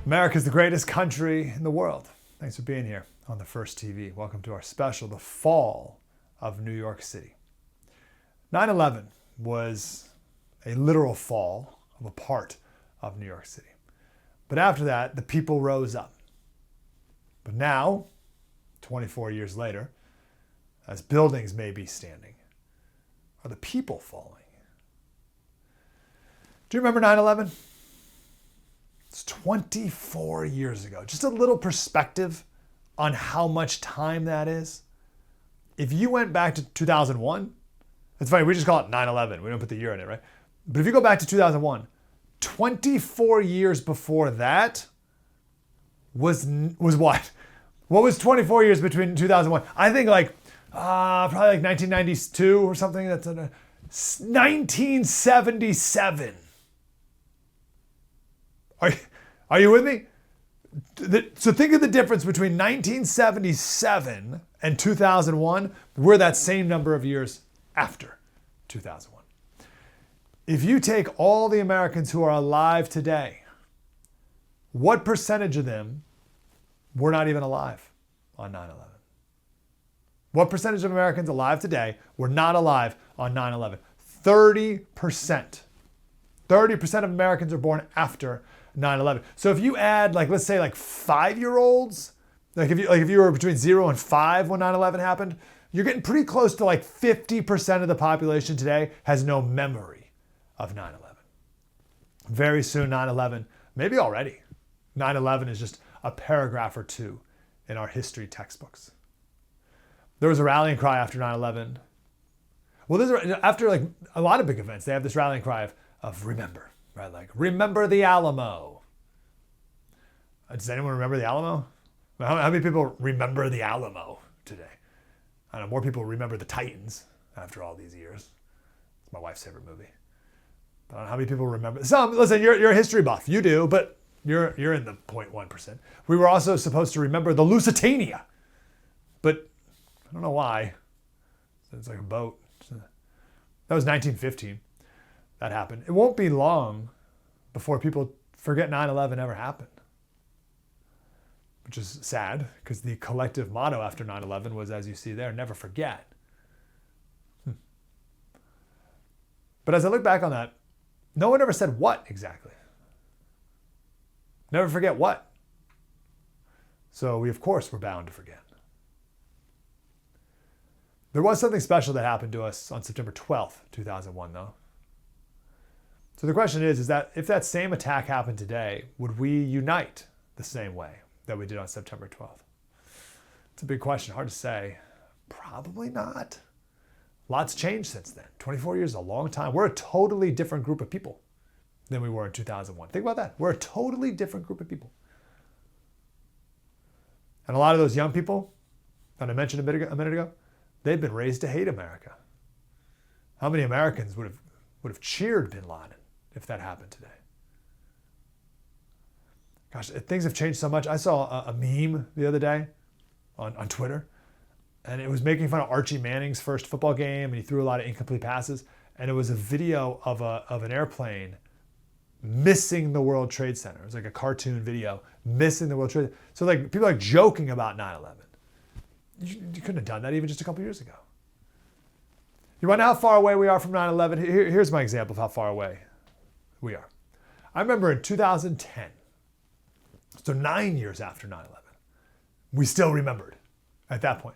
America's the greatest country in the world. Thanks for being here on The First TV. Welcome to our special, The Fall of New York City. 9/11 was a literal fall of a part of New York City. But after that, the people rose up. But now, 24 years later, as buildings may be standing, are the people falling? Do you remember 9/11? It's 24 years ago. Just a little perspective on how much time that is. If you went back to 2001, it's funny, we just call it 9/11. We don't put the year in it, right? But if you go back to 2001, 24 years before that was what? What was 24 years between 2001? I think probably like 1992 or something. That's 1977. Are you with me? So think of the difference between 1977 and 2001. We're that same number of years after 2001. If you take all the Americans who are alive today, what percentage of them were not even alive on 9/11? What percentage of Americans alive today were not alive on 9/11? 30%. 30% of Americans are born after 9/11. So if you add let's say 5-year-olds, if you were between 0 and 5 when 9/11 happened, you're getting pretty close to 50% of the population today has no memory of 9/11. Very soon 9/11, maybe already, 9/11 is just a paragraph or two in our history textbooks. There was a rallying cry after 9/11. Well, after a lot of big events, they have this rallying cry of remember, right? Remember the Alamo. Does anyone remember the Alamo? How many people remember the Alamo today? I know more people remember the Titans after all these years. It's my wife's favorite movie. But I don't know how many people remember. Some, listen, you're a history buff. You do, but you're in the 0.1%. We were also supposed to remember the Lusitania, but I don't know why. It's like a boat. That was 1915. That happened. It won't be long before people forget 9/11 ever happened, which is sad because the collective motto after 9/11 was, as you see there, never forget. But as I look back on that, no one ever said what exactly. Never forget what. So we, of course, were bound to forget. There was something special that happened to us on September 12th, 2001, though. So the question is that if that same attack happened today, would we unite the same way that we did on September 12th? It's a big question, hard to say. Probably not. Lots changed since then. 24 years is a long time. We're a totally different group of people than we were in 2001. Think about that. We're a totally different group of people. And a lot of those young people that I mentioned a minute ago, they've been raised to hate America. How many Americans would have cheered bin Laden if that happened today? Gosh, things have changed so much. I saw a meme the other day on Twitter, and it was making fun of Archie Manning's first football game, and he threw a lot of incomplete passes, and it was a video of an airplane missing the World Trade Center. It was like a cartoon video missing the World Trade Center. So people are joking about 9/11. You couldn't have done that even just a couple years ago. You want to know how far away we are from 9/11? Here's my example of how far away we are. I remember in 2010, so 9 years after 9/11, we still remembered at that point.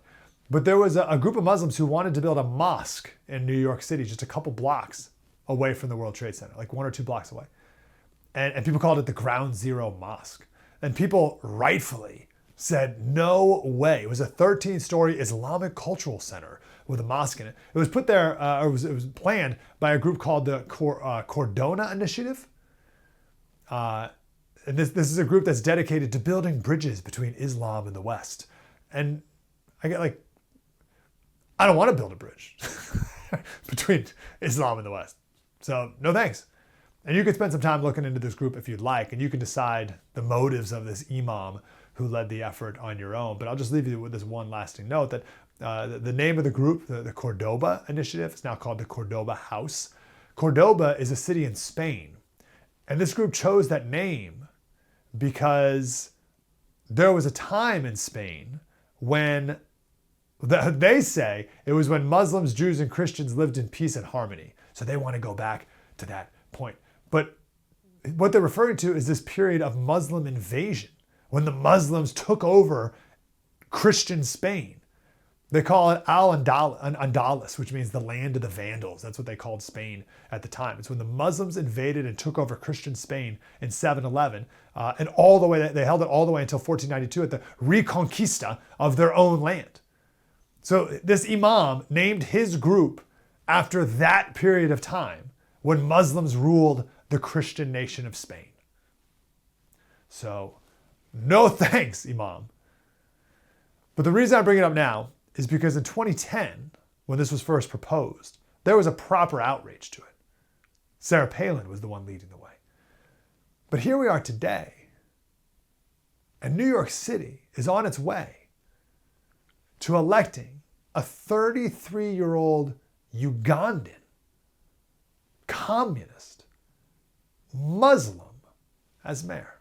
But there was a group of Muslims who wanted to build a mosque in New York City, just a couple blocks away from the World Trade Center, like 1 or 2 blocks away. And people called it the Ground Zero Mosque. And people rightfully said, no way. It was a 13-story Islamic cultural center with a mosque in it. It was put there, it was planned by a group called the Cordona Initiative. And this is a group that's dedicated to building bridges between Islam and the West. And I get I don't want to build a bridge between Islam and the West. So no thanks. And you can spend some time looking into this group if you'd like, and you can decide the motives of this imam who led the effort on your own. But I'll just leave you with this one lasting note that the name of the group, the Cordoba Initiative, is now called the Cordoba House. Cordoba is a city in Spain. And this group chose that name because there was a time in Spain when they say it was when Muslims, Jews, and Christians lived in peace and harmony. So they want to go back to that point. But what they're referring to is this period of Muslim invasion, when the Muslims took over Christian Spain. They call it Al-Andalus, which means the land of the Vandals. That's what they called Spain at the time. It's when the Muslims invaded and took over Christian Spain in 711, and all the way, they held it all the way until 1492 at the Reconquista of their own land. So this imam named his group after that period of time when Muslims ruled the Christian nation of Spain. So no thanks, imam. But the reason I bring it up now is because in 2010, when this was first proposed, there was a proper outrage to it. Sarah Palin was the one leading the way. But here we are today, and New York City is on its way to electing a 33-year-old Ugandan, communist, Muslim as mayor.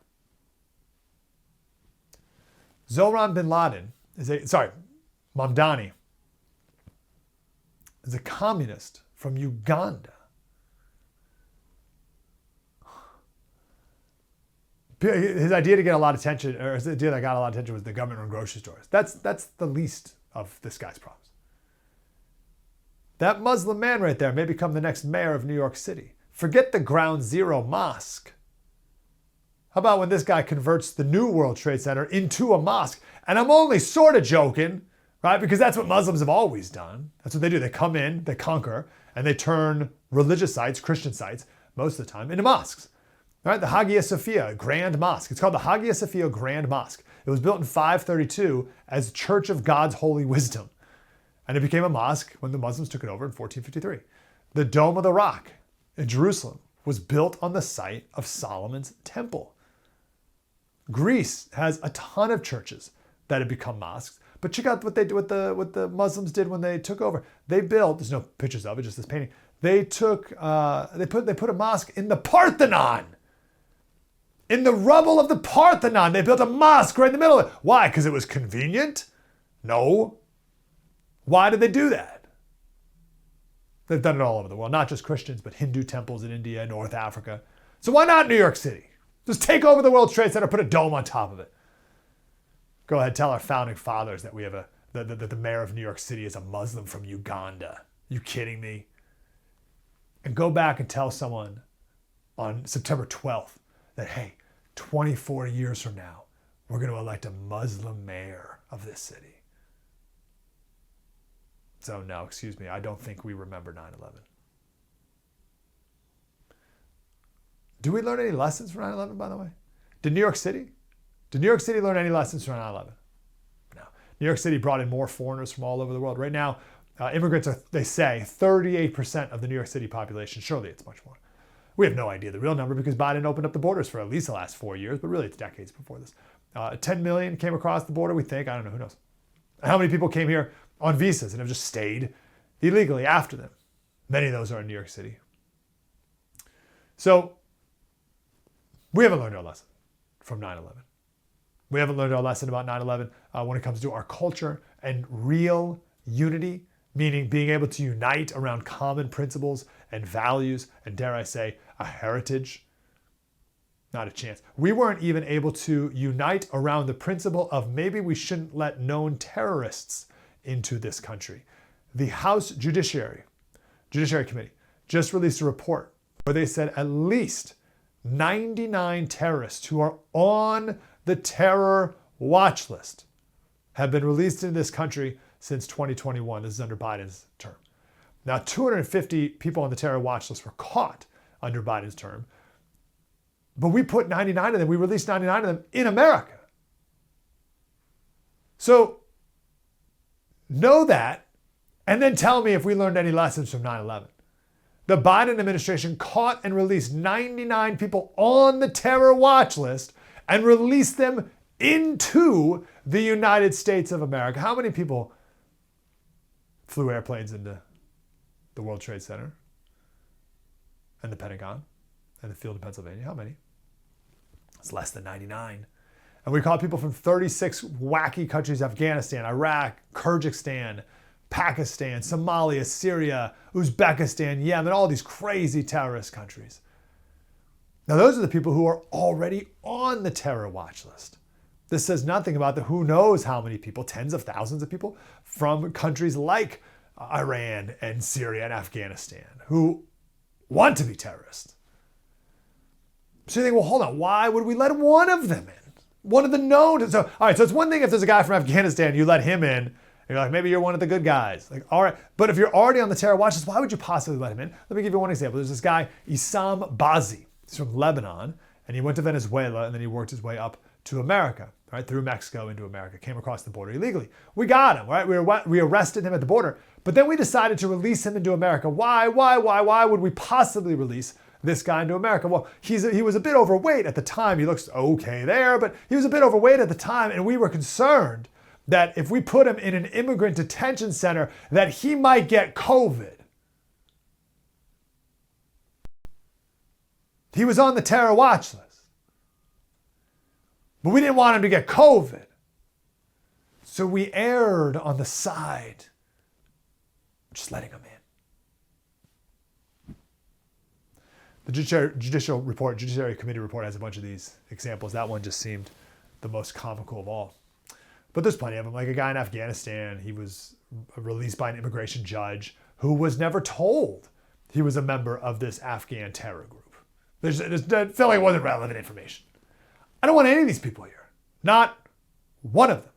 Zohran bin Laden Mamdani is a communist from Uganda. His idea to get a lot of attention, or his idea that got a lot of attention, was the government-run grocery stores. That's the least of this guy's problems. That Muslim man right there may become the next mayor of New York City. Forget the Ground Zero mosque. How about when this guy converts the new World Trade Center into a mosque? And I'm only sort of joking, right? Because that's what Muslims have always done. That's what they do. They come in, they conquer, and they turn religious sites, Christian sites, most of the time, into mosques. Right? The Hagia Sophia Grand Mosque. It's called the Hagia Sophia Grand Mosque. It was built in 532 as Church of God's Holy Wisdom. And it became a mosque when the Muslims took it over in 1453. The Dome of the Rock in Jerusalem was built on the site of Solomon's temple. Greece has a ton of churches that have become mosques. But check out what the Muslims did when they took over. They built, there's no pictures of it, just this painting. They put a mosque in the Parthenon. In the rubble of the Parthenon, they built a mosque right in the middle of it. Why? Because it was convenient? No. Why did they do that? They've done it all over the world, not just Christians, but Hindu temples in India, North Africa. So why not New York City? Just take over the World Trade Center, put a dome on top of it. Go ahead, tell our founding fathers that we have the mayor of New York City is a Muslim from Uganda. You kidding me? And go back and tell someone on September 12th that, hey, 24 years from now, we're going to elect a Muslim mayor of this city. So no, excuse me, I don't think we remember 9/11. Do we learn any lessons from 9/11, by the way? Did New York City learn any lessons from 9/11? No. New York City brought in more foreigners from all over the world. Right now, immigrants are, they say, 38% of the New York City population. Surely it's much more. We have no idea the real number because Biden opened up the borders for at least the last 4 years, but really it's decades before this. 10 million came across the border, we think. I don't know, who knows? How many people came here on visas and have just stayed illegally after them? Many of those are in New York City. So we haven't learned our lesson from 9/11. We haven't learned our lesson about 9/11 when it comes to our culture and real unity, meaning being able to unite around common principles and values and, dare I say, a heritage. Not a chance. We weren't even able to unite around the principle of maybe we shouldn't let known terrorists into this country. The House Judiciary Committee just released a report where they said at least 99 terrorists who are on the terror watch list have been released into this country since 2021. This is under Biden's term. Now, 250 people on the terror watch list were caught under Biden's term, but we put 99 of them, we released 99 of them in America. So know that, and then tell me if we learned any lessons from 9/11. The Biden administration caught and released 99 people on the terror watch list and released them into the United States of America. How many people flew airplanes into the World Trade Center and the Pentagon and the field in Pennsylvania? How many? It's less than 99. And we caught people from 36 wacky countries: Afghanistan, Iraq, Kyrgyzstan, Pakistan, Somalia, Syria, Uzbekistan, Yemen, all these crazy terrorist countries. Now, those are the people who are already on the terror watch list. This says nothing about the who knows how many people, tens of thousands of people from countries like Iran and Syria and Afghanistan who want to be terrorists. So you think, well, hold on, why would we let one of them in? One of the known. So, all right, so it's one thing if there's a guy from Afghanistan, you let him in, and you're like, maybe you're one of the good guys. Like, all right, but if you're already on the terror watch list, why would you possibly let him in? Let me give you one example. There's this guy, Issam Bazi. He's from Lebanon, and he went to Venezuela, and then he worked his way up to America, right, through Mexico into America, came across the border illegally. We got him, right? We arrested him at the border, but then we decided to release him into America. Why would we possibly release this guy into America? Well, he was a bit overweight at the time. He looks okay there, but he was a bit overweight at the time, and we were concerned that if we put him in an immigrant detention center, that he might get COVID. He was on the terror watch list. But we didn't want him to get COVID. So we erred on the side of just letting him in. The Judiciary Committee report has a bunch of these examples. That one just seemed the most comical of all. But there's plenty of them. Like a guy in Afghanistan, he was released by an immigration judge who was never told he was a member of this Afghan terror group. That felt like it wasn't relevant information. I don't want any of these people here. Not one of them.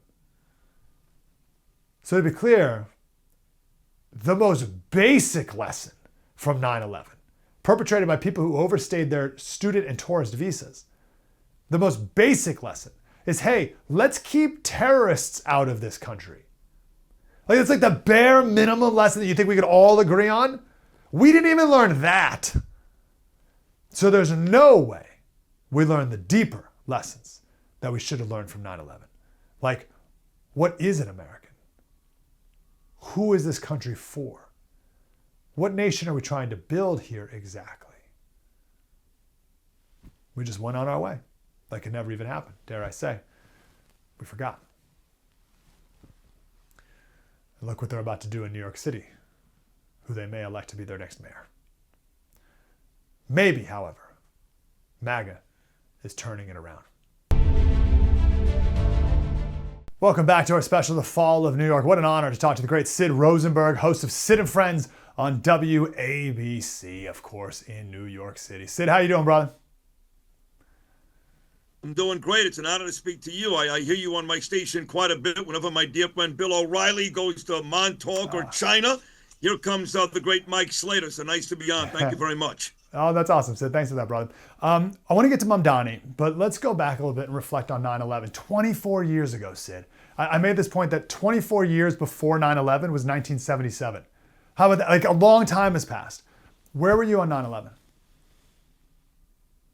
So to be clear, the most basic lesson from 9/11, perpetrated by people who overstayed their student and tourist visas, the most basic lesson is, hey, let's keep terrorists out of this country. Like, it's like the bare minimum lesson that you think we could all agree on. We didn't even learn that. So there's no way we learned the deeper lessons that we should have learned from 9/11. Like, what is an American? Who is this country for? What nation are we trying to build here exactly? We just went on our way. Like it never even happened, dare I say. We forgot. And look what they're about to do in New York City, who they may elect to be their next mayor. Maybe, however, MAGA is turning it around. Welcome back to our special, The Fall of New York. What an honor to talk to the great Sid Rosenberg, host of Sid and Friends on WABC, of course, in New York City. Sid, how you doing, brother? I'm doing great. It's an honor to speak to you. I hear you on my station quite a bit whenever my dear friend Bill O'Reilly goes to Montauk or China. Here comes the great Mike Slater. So nice to be on. Thank you very much. Oh, that's awesome, Sid. Thanks for that, brother. I want to get to Mamdani, but let's go back a little bit and reflect on 9/11. 24 years ago, Sid. I made this point that 24 years before 9/11 was 1977. How about that? Like, a long time has passed. Where were you on 9/11?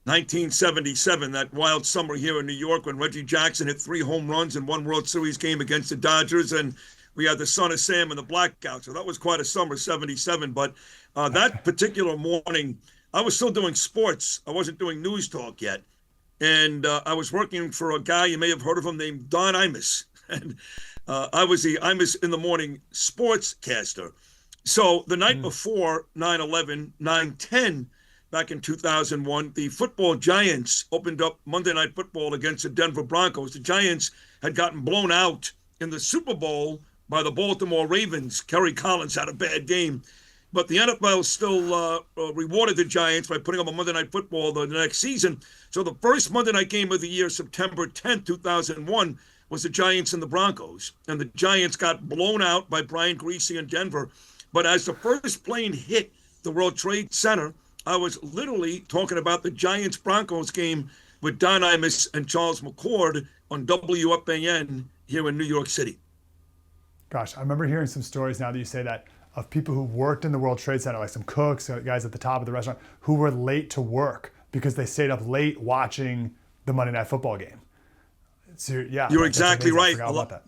1977, that wild summer here in New York when Reggie Jackson hit 3 home runs in one World Series game against the Dodgers, and we had the Son of Sam and the blackout. So that was quite a summer, 77. But that particular morning, I was still doing sports. I wasn't doing news talk yet. And I was working for a guy, you may have heard of him, named Don Imus. And I was the Imus in the Morning sportscaster. So the night before 9/11, 9/10, back in 2001, the football giants opened up Monday Night Football against the Denver Broncos. The Giants had gotten blown out in the Super Bowl by the Baltimore Ravens. Kerry Collins had a bad game. But the NFL still rewarded the Giants by putting up a Monday Night Football the next season. So the first Monday night game of the year, September 10th, 2001, was the Giants and the Broncos. And the Giants got blown out by Brian Griese in Denver. But as the first plane hit the World Trade Center, I was literally talking about the Giants-Broncos game with Don Imus and Charles McCord on WFAN here in New York City. Gosh, I remember hearing some stories now that you say that of people who worked in the World Trade Center, like some cooks, guys at the top of the restaurant, who were late to work because they stayed up late watching the Monday Night Football game. So, yeah, you're exactly right. I forgot about that.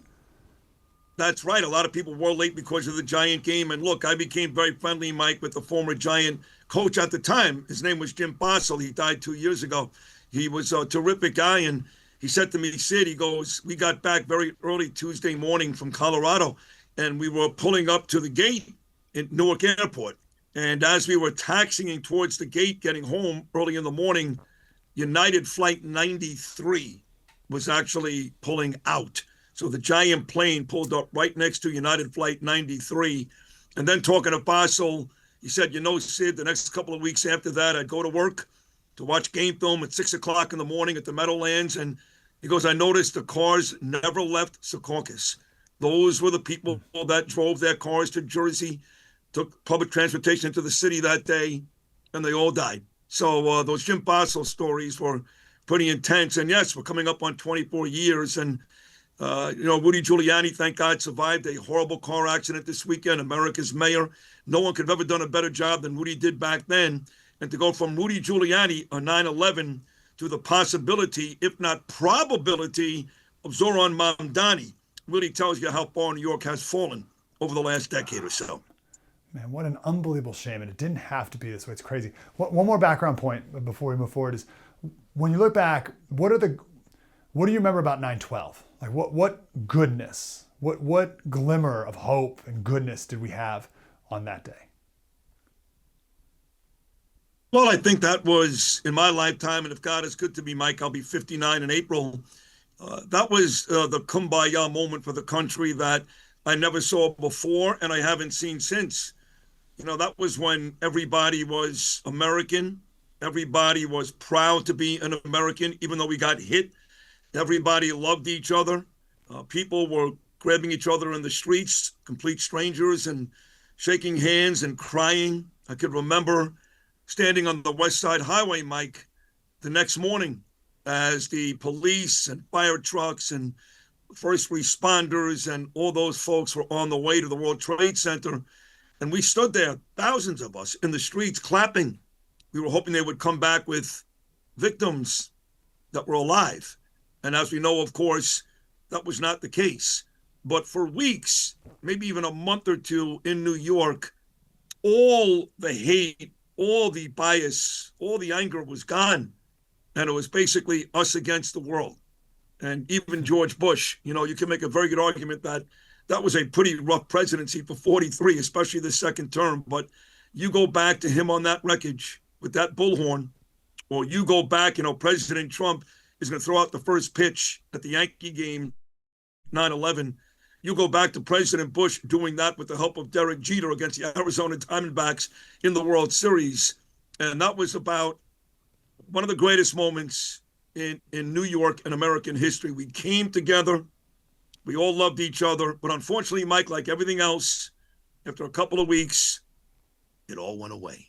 That's right. A lot of people were late because of the Giant game. And look, I became very friendly, Mike, with the former Giant coach at the time. His name was Jim Bossel. He died 2 years ago. He was a terrific guy. And he said to me, Sid, he goes, we got back very early Tuesday morning from Colorado, and we were pulling up to the gate in Newark Airport. And as we were taxiing towards the gate, getting home early in the morning, United Flight 93 was actually pulling out. So the giant plane pulled up right next to United Flight 93. And then talking to Faisal, he said, Sid, the next couple of weeks after that, I'd go to work to watch game film at 6 o'clock in the morning at the Meadowlands. And he goes, I noticed the cars never left Secaucus. Those were the people that drove their cars to Jersey, took public transportation into the city that day, and they all died. So those Jim Faisal stories were pretty intense. And yes, we're coming up on 24 years. And, Rudy Giuliani, thank God, survived a horrible car accident this weekend, America's mayor. No one could have ever done a better job than Rudy did back then. And to go from Rudy Giuliani on 9/11 to the possibility, if not probability, of Zoran Mamdani really tells you how far New York has fallen over the last decade or so. Man, what an unbelievable shame. And it didn't have to be this way. It's crazy. One more background point before we move forward is, when you look back, what do you remember about 9/12? Like what goodness, what glimmer of hope and goodness did we have on that day? Well, I think that was in my lifetime, and if God is good to me, Mike, I'll be 59 in April. That was the kumbaya moment for the country that I never saw before, and I haven't seen since. That was when everybody was American. Everybody was proud to be an American, even though we got hit. Everybody loved each other. People were grabbing each other in the streets, complete strangers, and shaking hands and crying. I could remember standing on the West Side Highway, Mike, the next morning as the police and fire trucks and first responders and all those folks were on the way to the World Trade Center. And we stood there, thousands of us, in the streets clapping. We were hoping they would come back with victims that were alive. And as we know, of course, that was not the case. But for weeks, maybe even a month or two in New York, all the hate, all the bias, all the anger was gone. And it was basically us against the world. And even George Bush, you can make a very good argument that that was a pretty rough presidency for 43, especially the second term. But you go back to him on that wreckage with that bullhorn, or you go back, President Trump is going to throw out the first pitch at the Yankee game, 9/11. You go back to President Bush doing that with the help of Derek Jeter against the Arizona Diamondbacks in the World Series. And that was about one of the greatest moments in New York and American history. We came together. We all loved each other. But unfortunately, Mike, like everything else, after a couple of weeks, it all went away.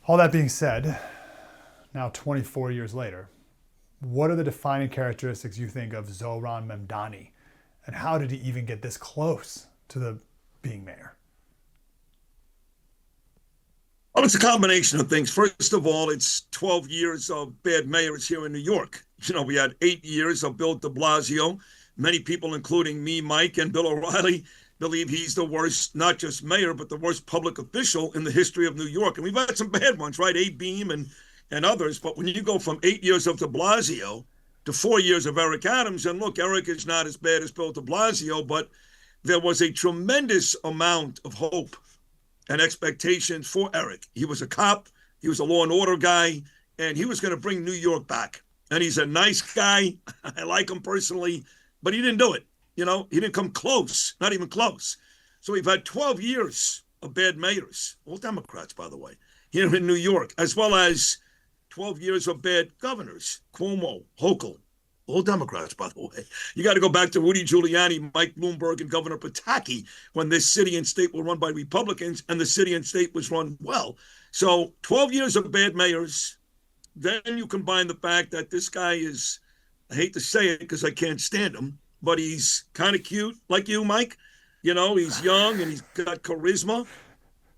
All that being said, now 24 years later, what are the defining characteristics you think of Zoran Mamdani? And how did he even get this close to being mayor? Well, it's a combination of things. First of all, it's 12 years of bad mayors here in New York. We had 8 years of Bill de Blasio. Many people, including me, Mike, and Bill O'Reilly, believe he's the worst, not just mayor, but the worst public official in the history of New York. And we've had some bad ones, right? Abe Beam and others. But when you go from 8 years of de Blasio to 4 years of Eric Adams, and look, Eric is not as bad as Bill de Blasio, but there was a tremendous amount of hope and expectations for Eric. He was a cop. He was a law and order guy, and he was going to bring New York back. And he's a nice guy. I like him personally, but he didn't do it. He didn't come close, not even close. So we've had 12 years of bad mayors, all Democrats, by the way, here in New York, as well as 12 years of bad governors, Cuomo, Hochul, all Democrats, by the way. You got to go back to Rudy Giuliani, Mike Bloomberg, and Governor Pataki when this city and state were run by Republicans and the city and state was run well. So 12 years of bad mayors. Then you combine the fact that this guy is, I hate to say it because I can't stand him, but he's kind of cute, like you, Mike. He's young and he's got charisma.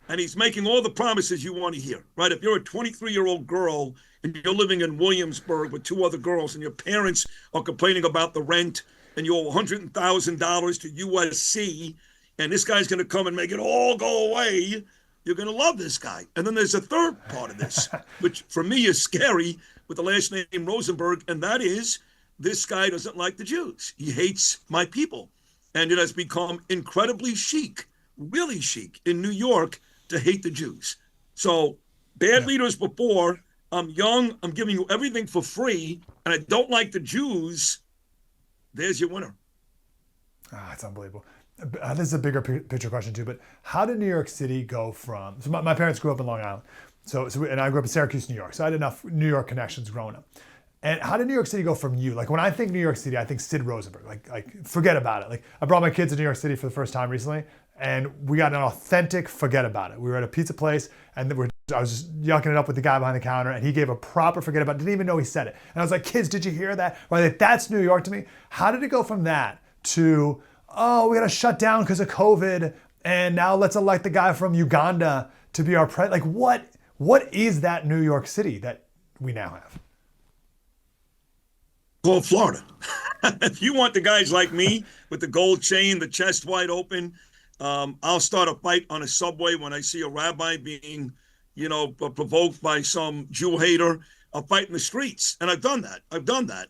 And he's making all the promises you want to hear, right? If you're a 23-year-old girl and you're living in Williamsburg with two other girls and your parents are complaining about the rent and you owe $100,000 to USC, and this guy's going to come and make it all go away, You're going to love this guy. And then there's a third part of this, which for me is scary with the last name Rosenberg, and that is this guy doesn't like the Jews. He hates my people. And it has become incredibly chic, really chic in New York to hate the Jews. So bad leaders before, I'm young, I'm giving you everything for free, and I don't like the Jews. There's your winner. It's unbelievable. This is a bigger picture question too, but how did New York City go from, so my parents grew up in Long Island, and I grew up in Syracuse, New York, so I had enough New York connections growing up. And how did New York City go from you? Like when I think New York City, I think Sid Rosenberg, like forget about it. Like I brought my kids to New York City for the first time recently, and we got an authentic forget about it. We were at a pizza place, and I was just yucking it up with the guy behind the counter, and he gave a proper forget about it. Didn't even know he said it. And I was like, kids, did you hear that? Like, that's New York to me. How did it go from that to, oh, we got to shut down because of COVID, and now let's elect the guy from Uganda to be our president? Like, what is that New York City that we now have? Call Florida. If you want the guys like me with the gold chain, the chest wide open, I'll start a fight on a subway when I see a rabbi being, provoked by some Jew hater. I'll fight in the streets, and I've done that.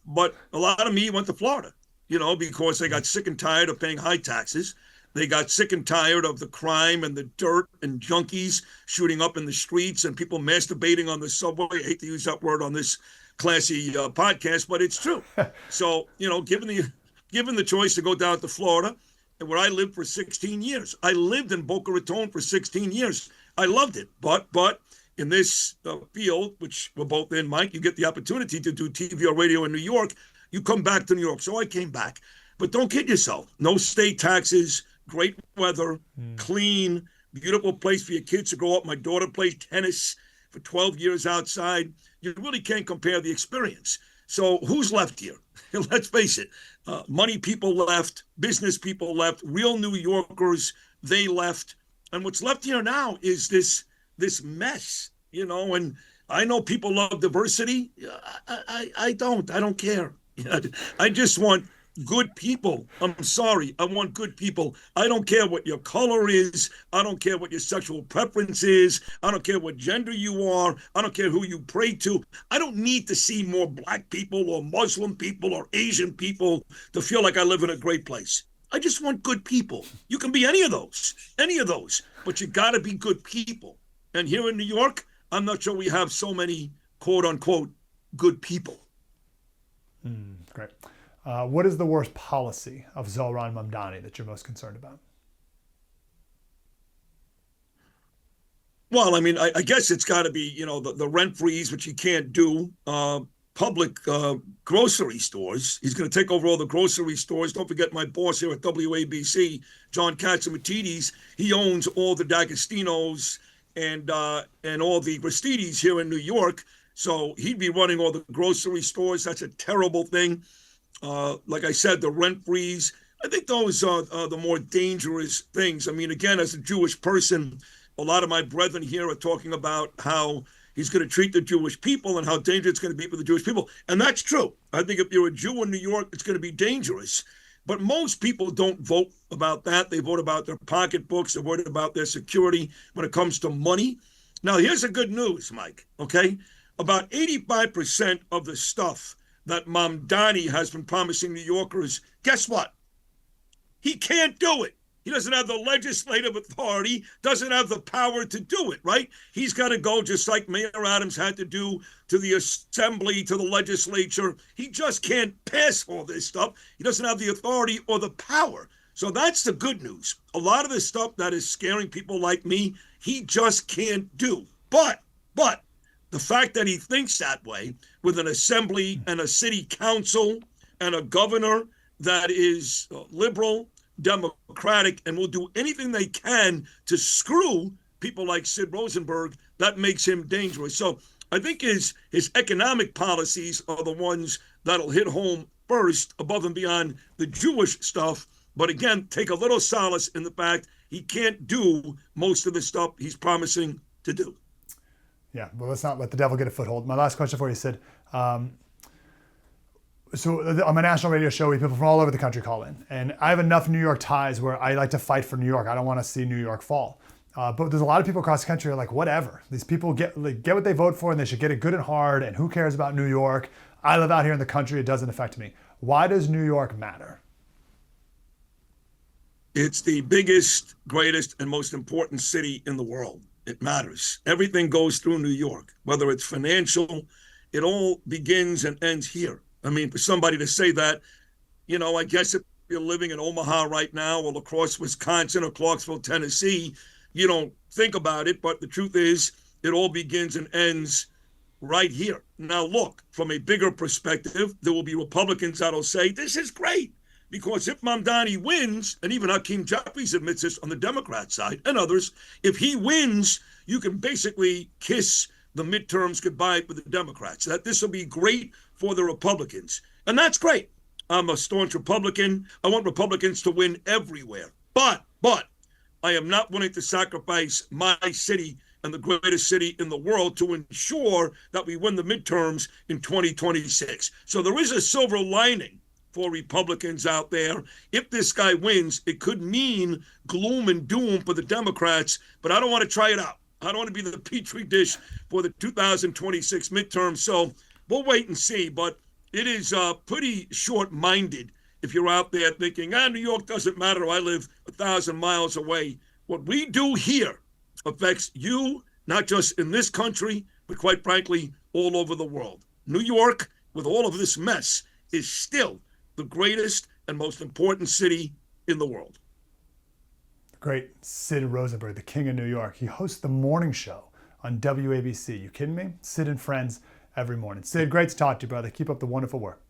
But a lot of me went to Florida, because they got sick and tired of paying high taxes. They got sick and tired of the crime and the dirt and junkies shooting up in the streets and people masturbating on the subway. I hate to use that word on this classy podcast, but it's true. So, given the choice to go down to Florida, where I lived for 16 years, I lived in Boca Raton for 16 years. I loved it. But in this field, which we're both in, Mike, you get the opportunity to do TV or radio in New York. You come back to New York. So I came back. But don't kid yourself. No state taxes, great weather, clean, beautiful place for your kids to grow up. My daughter played tennis for 12 years outside. You really can't compare the experience. So who's left here? Let's face it. Money people left, business people left, real New Yorkers, they left. And what's left here now is this mess, and I know people love diversity. I don't care. I just want good people. I'm sorry. I want good people. I don't care what your color is. I don't care what your sexual preference is. I don't care what gender you are. I don't care who you pray to. I don't need to see more black people or Muslim people or Asian people to feel like I live in a great place. I just want good people. You can be any of those, but you got to be good people. And here in New York, I'm not sure we have so many quote unquote good people. Great. What is the worst policy of Zohran Mamdani that you're most concerned about? Well, I mean, I guess it's got to be, the rent freeze, which he can't do. Public grocery stores. He's going to take over all the grocery stores. Don't forget my boss here at WABC, John Katzimatidis. He owns all the D'Agostino's and all the Ristidis here in New York. So he'd be running all the grocery stores. That's a terrible thing. Like I said, the rent freeze. I think those are the more dangerous things. I mean, again, as a Jewish person, a lot of my brethren here are talking about how he's going to treat the Jewish people and how dangerous it's going to be for the Jewish people. And that's true. I think if you're a Jew in New York, it's going to be dangerous. But most people don't vote about that. They vote about their pocketbooks. They're worried about their security when it comes to money. Now, here's the good news, Mike, okay? About 85% of the stuff that Mamdani has been promising New Yorkers, guess what? He can't do it. He doesn't have the legislative authority, doesn't have the power to do it, right? He's got to go just like Mayor Adams had to do to the assembly, to the legislature. He just can't pass all this stuff. He doesn't have the authority or the power. So that's the good news. A lot of the stuff that is scaring people like me, he just can't do. But the fact that he thinks that way with an assembly and a city council and a governor that is liberal, democratic, and will do anything they can to screw people like Sid Rosenberg, that makes him dangerous. So I think his economic policies are the ones that'll hit home first, above and beyond the Jewish stuff. But again, take a little solace in the fact he can't do most of the stuff he's promising to do. Yeah, well, let's not let the devil get a foothold. My last question for you, Sid. So on my national radio show, we have people from all over the country call in. And I have enough New York ties where I like to fight for New York. I don't want to see New York fall. But there's a lot of people across the country who are like, whatever. These people get what they vote for, and they should get it good and hard, and who cares about New York? I live out here in the country. It doesn't affect me. Why does New York matter? It's the biggest, greatest, and most important city in the world. It matters. Everything goes through New York, whether it's financial, it all begins and ends here. I mean, for somebody to say that, I guess if you're living in Omaha right now or La Crosse, Wisconsin or Clarksville, Tennessee, you don't think about it. But the truth is, it all begins and ends right here. Now, look, from a bigger perspective, there will be Republicans that'll say, this is great. Because if Mamdani wins, and even Hakeem Jeffries admits this on the Democrat side and others, if he wins, you can basically kiss the midterms goodbye with the Democrats. That this will be great for the Republicans. And that's great. I'm a staunch Republican. I want Republicans to win everywhere. But I am not willing to sacrifice my city and the greatest city in the world to ensure that we win the midterms in 2026. So there is a silver lining for Republicans out there. If this guy wins, it could mean gloom and doom for the Democrats, but I don't want to try it out. I don't want to be the petri dish for the 2026 midterm. So we'll wait and see, but it is pretty short-minded if you're out there thinking, New York doesn't matter. I live 1,000 miles away. What we do here affects you, not just in this country, but quite frankly, all over the world. New York, with all of this mess, is still the greatest and most important city in the world. Great Sid Rosenberg, the king of New York. He hosts the morning show on WABC. You kidding me? Sid and Friends every morning. Sid, great to talk to you, brother. Keep up the wonderful work.